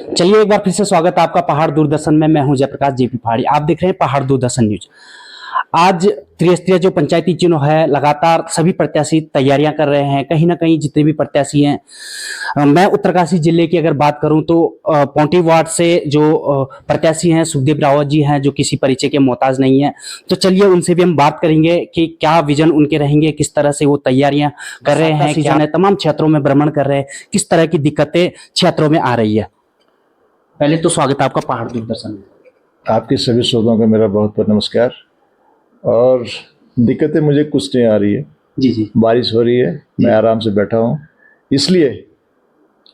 चलिए एक बार फिर से स्वागत है आपका पहाड़ दूरदर्शन में। मैं हूं जयप्रकाश जेपी पहाड़ी। आप देख रहे हैं पहाड़ दूरदर्शन न्यूज। आज त्रिस्तरीय जो पंचायती चुनाव है, लगातार सभी प्रत्याशी तैयारियां कर रहे हैं। कहीं ना कहीं जितने भी प्रत्याशी हैं, मैं उत्तरकाशी जिले की अगर बात करूं तो पौंटी वार्ड से जो प्रत्याशी हैं सुखदेव रावत जी हैं, जो किसी परिचय के मोहताज नहीं है। तो चलिए उनसे भी हम बात करेंगे कि क्या विजन उनके रहेंगे, किस तरह से वो तैयारियां कर रहे हैं, सीजन है, तमाम क्षेत्रों में भ्रमण कर रहे हैं, किस तरह की दिक्कतें क्षेत्रों में आ रही है। पहले तो स्वागत है आपका पहाड़ दूरदर्शन में। आपके सभी श्रोताओं का मेरा बहुत बहुत नमस्कार। और दिक्कतें मुझे कुछ नहीं आ रही है। जी। बारिश हो रही है, मैं आराम से बैठा हूँ, इसलिए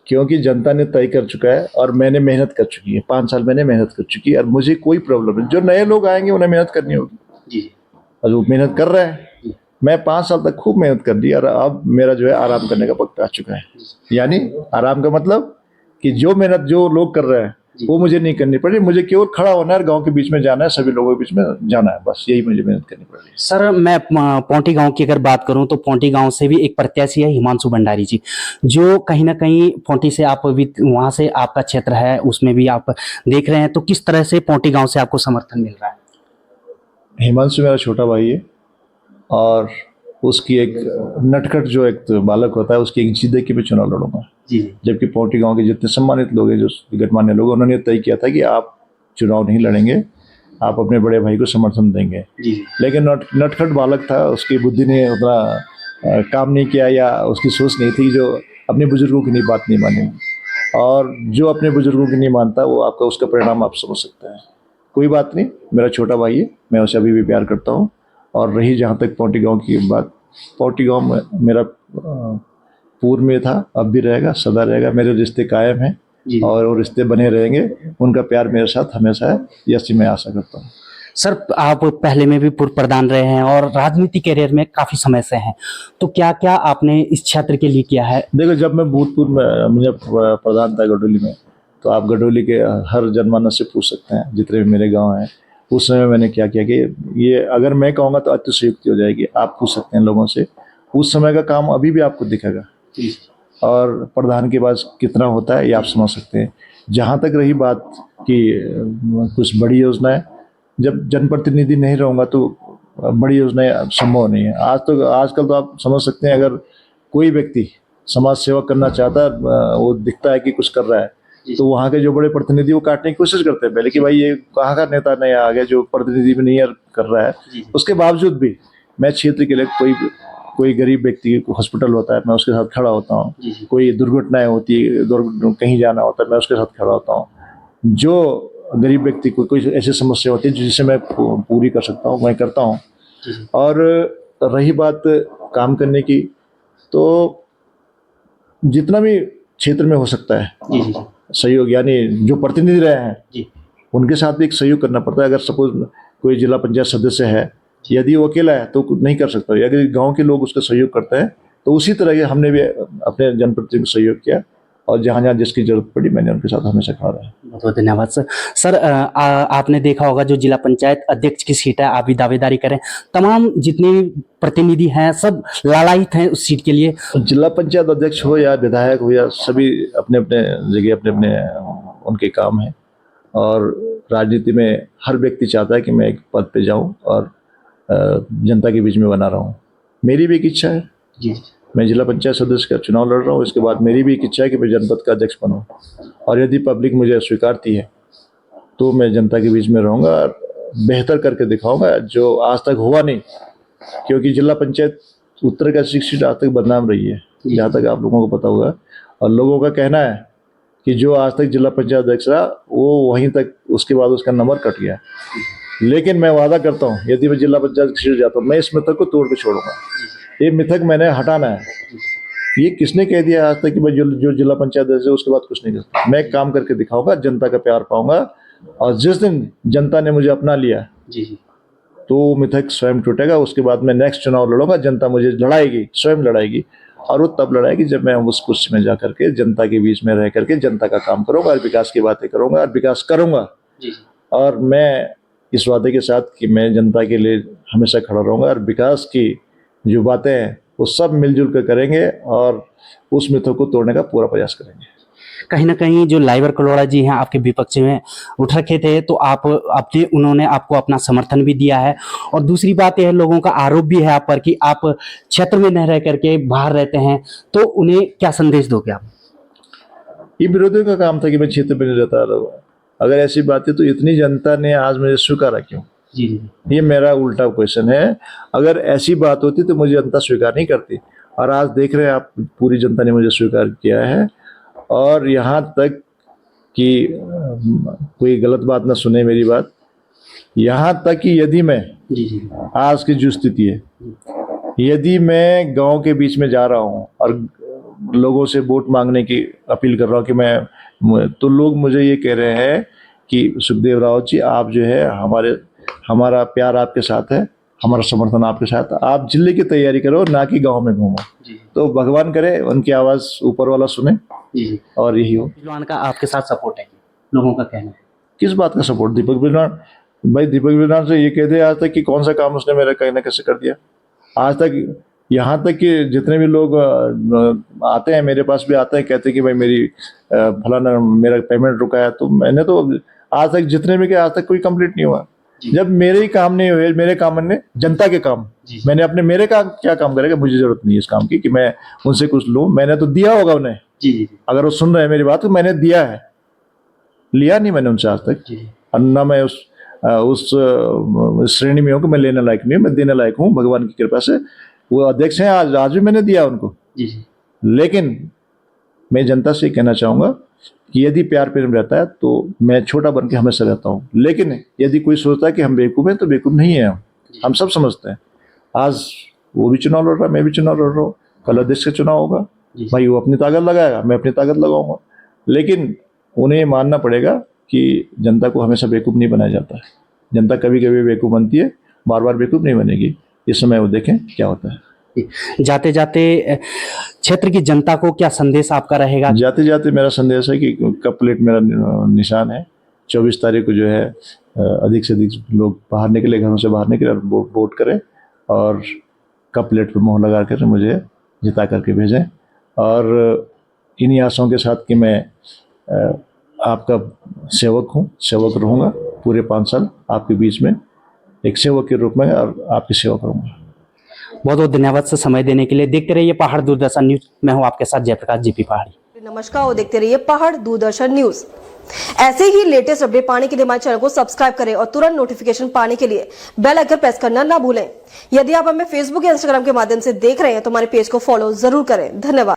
क्योंकि जनता ने तय कर चुका है और मैंने मेहनत कर चुकी है। 5 साल मैंने मेहनत कर चुकी है और मुझे कोई प्रॉब्लम नहीं। जो नए लोग आएंगे उन्हें मेहनत करनी होगी जी। और वो मेहनत कर रहे हैं। मैं 5 साल तक खूब मेहनत कर दी और अब मेरा जो है आराम करने का वक्त आ चुका है। यानी आराम का मतलब कि जो मेहनत जो लोग कर रहे हैं वो मुझे नहीं करनी पड़ी। मुझे केवल खड़ा होना है, गांव के बीच में जाना है, सभी लोगों के बीच में जाना है, बस यही मुझे मेहनत करनी पड़ी। सर, मैं पौंटी गांव की अगर बात करूं तो पौंटी गांव से भी एक प्रत्याशी है हिमांशु भंडारी जी, जो कहीं ना कहीं पौंटी से आप भी वहां से आपका क्षेत्र है, उसमें भी आप देख रहे हैं। तो किस तरह से पौंटी गांव से आपको समर्थन मिल रहा है? हिमांशु मेरा छोटा भाई है और उसकी एक नटखट जो एक बालक होता है, उसकी एक जिद है कि मैं चुनाव लड़ूंगा। जबकि पौंटी गांव के जितने सम्मानित लोग हैं, जो गणमान्य लोग, उन्होंने तय किया था कि आप चुनाव नहीं लड़ेंगे, आप अपने बड़े भाई को समर्थन देंगे। लेकिन नटखट बालक था, उसकी बुद्धि ने उतना काम नहीं किया या उसकी सोच नहीं थी जो अपने बुजुर्गों की बात नहीं मानेगी। और जो अपने बुजुर्गों की नहीं मानता वो आपका उसका परिणाम आप समझ सकते हैं। कोई बात नहीं, मेरा छोटा भाई है, मैं उसे अभी भी प्यार करता हूँ। और रही जहाँ तक पौंटी गांव की बात, पौंटी गांव में मेरा पूर्व में था, अब भी रहेगा, सदा रहेगा। मेरे रिश्ते कायम हैं और वो रिश्ते बने रहेंगे। उनका प्यार मेरे साथ हमेशा है, यही मैं आशा करता हूँ। सर, आप पहले में भी पूर्व प्रधान रहे हैं और राजनीति कैरियर में काफी समय से हैं, तो क्या क्या आपने इस क्षेत्र के लिए किया है? देखो, जब मैं भूतपूर्व में मुझे प्रधान था गडोली में, तो आप गडोली के हर जनमानस से पूछ सकते हैं, जितने भी मेरे गांव हैं उस समय मैंने क्या किया कि ये अगर मैं कहूँगा तो अतिशयोक्ति हो जाएगी। आप पूछ सकते हैं लोगों से, उस समय का काम अभी भी आपको दिखेगा और प्रधान के पास कितना होता है ये आप समझ सकते हैं। जहाँ तक रही बात कि कुछ बड़ी योजनाएं, जब जनप्रतिनिधि नहीं रहूँगा तो बड़ी योजनाएं संभव नहीं है। आजकल तो आप समझ सकते हैं, अगर कोई व्यक्ति समाज सेवा करना चाहता है, वो दिखता है कि कुछ कर रहा है, तो वहाँ के जो बड़े प्रतिनिधि वो काटने की कोशिश करते हैं पहले कि भाई ये कहाँ का नेता नया आ गया जो प्रतिनिधि भी नहीं कर रहा है। उसके बावजूद भी मैं क्षेत्र के लिए कोई गरीब व्यक्ति हॉस्पिटल होता है, मैं उसके साथ खड़ा होता हूँ। कोई दुर्घटनाएं होती है, कहीं जाना होता है, मैं उसके साथ खड़ा होता हूँ। जो गरीब व्यक्ति को कोई ऐसी समस्या होती है जिसे मैं पूरी कर सकता हूँ, मैं करता हूँ। और रही बात काम करने की, तो जितना भी क्षेत्र में हो सकता है सहयोग, यानी जो प्रतिनिधि रहे हैं उनके साथ भी एक सहयोग करना पड़ता है। अगर सपोज कोई जिला पंचायत सदस्य है, यदि वो अकेला है तो नहीं कर सकता, अगर गांव के लोग उसका सहयोग करते हैं तो उसी तरह हमने भी अपने जनप्रतिनिधि को सहयोग किया और जहाँ जहाँ जिसकी जरूरत पड़ी मैंने उनके साथ हमेशा खड़ा रहा। बहुत बहुत धन्यवाद सर। सर, आपने देखा होगा जो जिला पंचायत अध्यक्ष की सीट है, आप भी दावेदारी करें, तमाम जितने प्रतिनिधि हैं सब लालायित हैं उस सीट के लिए। जिला पंचायत अध्यक्ष हो या विधायक हो या सभी अपने अपने जगह अपने अपने उनके काम है। और राजनीति में हर व्यक्ति चाहता है कि मैं एक पद पे जाऊं और जनता के बीच में बना रहा हूं। मेरी भी एक इच्छा है जी, मैं जिला पंचायत सदस्य का चुनाव लड़ रहा हूँ। इसके बाद मेरी भी एक इच्छा है कि मैं जनपद का अध्यक्ष बनूं, और यदि पब्लिक मुझे स्वीकारती है तो मैं जनता के बीच में रहूँगा और बेहतर करके दिखाऊंगा जो आज तक हुआ नहीं। क्योंकि जिला पंचायत उत्तर का सीट आज तक बदनाम रही है, जहाँ तक आप लोगों को पता होगा। और लोगों का कहना है कि जो आज तक जिला पंचायत अध्यक्ष रहा वो वहीं तक, उसके बाद उसका नंबर कट गया। लेकिन मैं वादा करता हूँ, यदि मैं जिला पंचायत सीट जाता हूँ, मैं इस मिथक को तोड़ के छोड़ूंगा। ये मिथक मैंने हटाना है। ये किसने कह दिया आज तक कि मैं जो जिला पंचायत अध्यक्ष है उसके बाद कुछ नहीं करता? मैं काम करके दिखाऊंगा, जनता का प्यार पाऊंगा, और जिस दिन जनता ने मुझे अपना लिया तो मिथक स्वयं टूटेगा। उसके बाद मैं नेक्स्ट चुनाव लड़ूंगा, जनता मुझे लड़ाएगी, स्वयं लड़ाएगी, और वो तब लड़ाएगी जब मैं उस कुर्सी में जा करके जनता के बीच में रह करके जनता का काम करूंगा और विकास की बातें करूंगा और विकास करूंगा। और मैं इस वादे के साथ कि मैं जनता के लिए हमेशा खड़ा रहूंगा और विकास की जो बातें हैं वो सब मिलजुल कर करेंगे और उस मिथक को तोड़ने का पूरा प्रयास करेंगे। कहीं ना कहीं जो लाइवर कलोड़ा जी हैं आपके विपक्ष में उठ रखे थे, तो आप अपने उन्होंने आपको अपना समर्थन भी दिया है। और दूसरी बात यह है, लोगों का आरोप भी है आप पर कि आप क्षेत्र में न रह करके बाहर रहते हैं, तो उन्हें क्या संदेश दोगे आप? ये विरोधियों का काम था कि मैं क्षेत्र में नहीं रहता रहूँ। अगर ऐसी बात है तो इतनी जनता ने आज मुझे स्वीकारा क्यों? जी जी ये मेरा उल्टा क्वेश्चन है। अगर ऐसी बात होती तो मुझे जनता स्वीकार नहीं करती, और आज देख रहे हैं आप, पूरी जनता ने मुझे स्वीकार किया है। और यहाँ तक कि कोई गलत बात ना सुने मेरी बात, यहाँ तक कि यदि मैं जी जी आज की जो स्थिति है, यदि मैं गांव के बीच में जा रहा हूँ और लोगों से वोट मांगने की अपील कर रहा हूँ कि तो लोग मुझे ये कह रहे हैं कि सुखदेव रावत जी, आप जो है हमारा प्यार आपके साथ है, हमारा समर्थन आपके साथ है, आप जिले की तैयारी करो, ना कि गांव में घूमो। तो भगवान करे उनकी आवाज़ ऊपर वाला सुने जी। और यही हो। बिजलान का आपके साथ सपोर्ट है, लोगों का कहना है। किस बात का सपोर्ट? दीपक बिजलान भाई, दीपक बिजलान से ये कहते हैं आज तक कि कौन सा काम उसने मेरा कहीं ना कैसे कर दिया आज तक। यहाँ तक कि जितने भी लोग आते हैं, मेरे पास भी आते हैं, कहते हैं कि भाई मेरी फलाना मेरा पेमेंट रुका है, तो मैंने तो आज तक जितने भी किया, आज तक कोई कंप्लीट नहीं हुआ। जब मेरे ही काम नहीं हुए, मेरे काम ने जनता के काम, मैंने मेरे का क्या काम करेगा? मुझे जरूरत नहीं है इस काम की कि मैं उनसे कुछ लूँ। मैंने तो दिया होगा उन्हें। जी। अगर वो सुन रहे हैं मेरी बात, तो मैंने दिया है, लिया नहीं मैंने उनसे आज तक। और ना मैं उस श्रेणी में हूँ कि मैं लेने लायक नहीं हूँ, मैं देने लायक हूँ भगवान की कृपा से। वो अध्यक्ष हैं, आज भी मैंने दिया उनको। लेकिन मैं जनता से कहना चाहूँगा कि यदि प्यार प्रेम रहता है तो मैं छोटा बन के हमेशा रहता हूँ। लेकिन यदि कोई सोचता है कि हम बेवकूफ़ हैं, तो बेवकूफ़ नहीं है हम सब समझते हैं। आज वो भी चुनाव लड़ रहा है, मैं भी चुनाव लड़ रहा हूँ, कल अध्यक्ष का चुनाव होगा, भाई वो अपनी ताकत लगाएगा, मैं अपनी ताकत लगाऊंगा। लेकिन उन्हें मानना पड़ेगा कि जनता को हमेशा बेवकूफ़ नहीं बनाया जाता है। जनता कभी कभी बेवकूफ़ बनती है, बार बार बेवकूफ़ नहीं बनेगी। इस समय वो देखें क्या होता है। जाते जाते क्षेत्र की जनता को क्या संदेश आपका रहेगा? जाते जाते मेरा संदेश है कि कप प्लेट मेरा निशान है। 24 तारीख को जो है अधिक से अधिक लोग बाहर निकले, घरों से बाहर निकले और वोट करें, और कप प्लेट पर मोहर लगा कर मुझे जिता करके भेजें। और इन्हीं आशाओं के साथ कि मैं आपका सेवक हूँ, सेवक रहूँगा पूरे 5 साल आपके बीच में, एक सेवक के रूप में, और आपकी सेवा करूँगा। बहुत बहुत धन्यवाद सर समय देने के लिए। देखते रहिए पहाड़ दूरदर्शन न्यूज। मैं हूं आपके साथ जयप्रकाश जेपी पहाड़ी। नमस्कार और देखते रहिए पहाड़ दूरदर्शन न्यूज। ऐसे ही लेटेस्ट अपडेट पाने के लिए हमारे चैनल को सब्सक्राइब करें और तुरंत नोटिफिकेशन पाने के लिए बेल आइकन प्रेस करना ना भूलें। यदि आप हमें फेसबुक या इंस्टाग्राम के माध्यम से देख रहे हैं तो हमारे पेज को फॉलो जरूर करें। धन्यवाद।